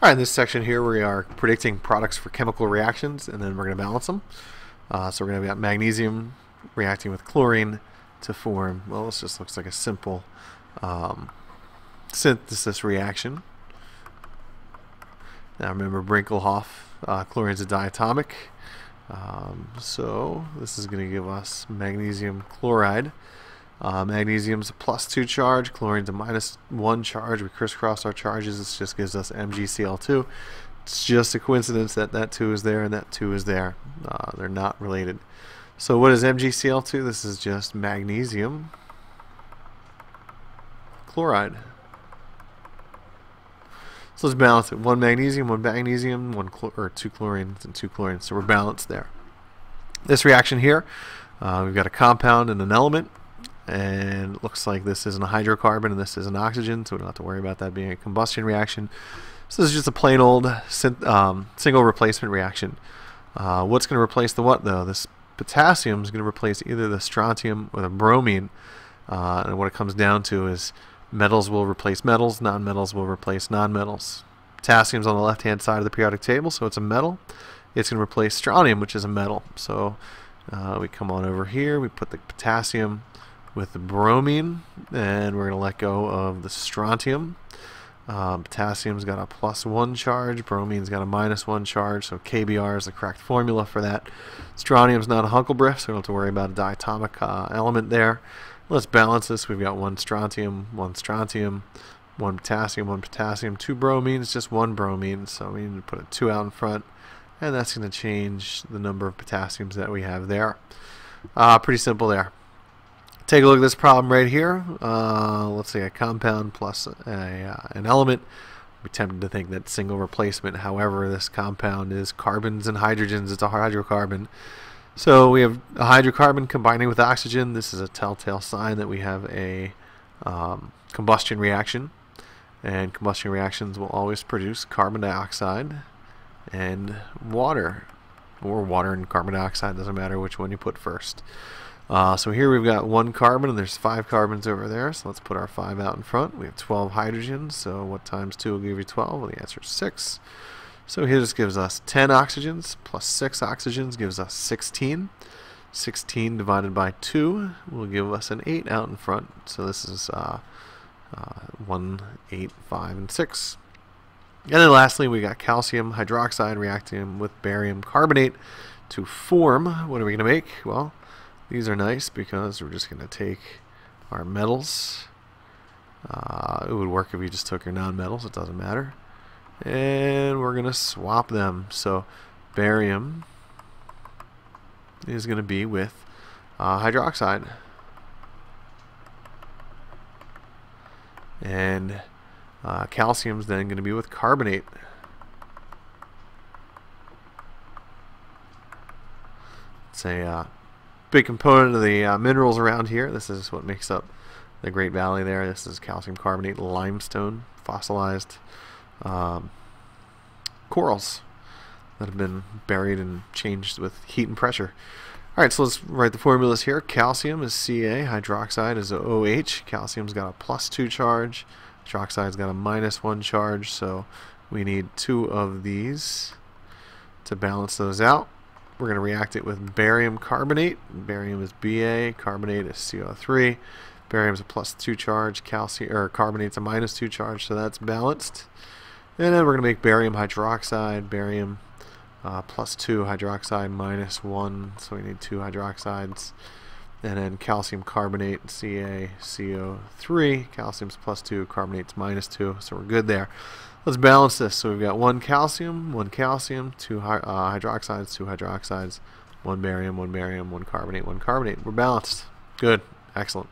Alright, in this section here we are predicting products for chemical reactions, and then we're going to balance them. So we're going to have magnesium reacting with chlorine to form, well, this just looks like a simple synthesis reaction. Now remember Brinkelhoff, chlorine's a diatomic. So this is going to give us magnesium chloride. Magnesium's a +2 charge, chlorine's a -1 charge. We crisscross our charges. This just gives us MgCl2. It's just a coincidence that that 2 is there and that 2 is there. They're not related. So what is MgCl2? This is just magnesium chloride. So let's balance it. One magnesium, two chlorines, and 2 chlorines. So we're balanced there. This reaction here, we've got a compound and an element. And it looks like this isn't a hydrocarbon and this is an oxygen, so we don't have to worry about that being a combustion reaction. So this is just a plain old single replacement reaction. What's going to replace the what, though? This potassium is going to replace either the strontium or the bromine. And what it comes down to is metals will replace metals, nonmetals will replace nonmetals. Potassium's on the left-hand side of the periodic table, so it's a metal. It's going to replace strontium, which is a metal. So we come on over here, we put the potassium with the bromine, and we're going to let go of the strontium. Potassium's got a +1 charge, bromine's got a -1 charge, so KBr is the correct formula for that. Strontium's not a Hunkelbrief, so we don't have to worry about a diatomic element there. Let's balance this. We've got one strontium, one potassium, 2 bromines, just 1 bromine, so we need to put a 2 out in front, and that's going to change the number of potassiums that we have there. Pretty simple there. Take a look at this problem right here. Let's say a compound plus an element. We're tempted to think that single replacement. However, this compound is carbons and hydrogens. It's a hydrocarbon. So we have a hydrocarbon combining with oxygen. This is a telltale sign that we have a combustion reaction. And combustion reactions will always produce carbon dioxide and water. Or water and carbon dioxide. Doesn't matter which one you put first. So here we've got 1 carbon and there's 5 carbons over there, so let's put our 5 out in front. We have 12 hydrogens, so what times 2 will give you 12? Well, the answer is 6. So here this gives us 10 oxygens plus 6 oxygens gives us 16. 16 divided by 2 will give us an 8 out in front. So this is 1, 8, 5, and 6. And then lastly, we got calcium hydroxide reacting with barium carbonate to form. What are we going to make? Well, these are nice because we're just going to take our metals. It would work if you just took your nonmetals. It doesn't matter. And we're going to swap them. So barium is going to be with hydroxide. And calcium is then going to be with carbonate. It's a big component of the minerals around here. This is what makes up the Great Valley there. This is calcium carbonate, limestone, fossilized corals that have been buried and changed with heat and pressure. Alright, so let's write the formulas here. Calcium is Ca, hydroxide is OH. Calcium's got a +2 charge, hydroxide's got a -1 charge, so we need 2 of these to balance those out. We're going to react it with barium carbonate. Barium is Ba, carbonate is CO3. Barium is a +2 charge, carbonate's a -2 charge, so that's balanced. And then we're going to make barium hydroxide. Barium +2, hydroxide -1, so we need 2 hydroxides. And then calcium carbonate, CaCO3. Calcium's +2, carbonate's -2, so we're good there. Let's balance this. So we've got 1 calcium, 2 hydroxides, 2 hydroxides, 1 barium, 1 carbonate, 1 carbonate. We're balanced. Good. Excellent.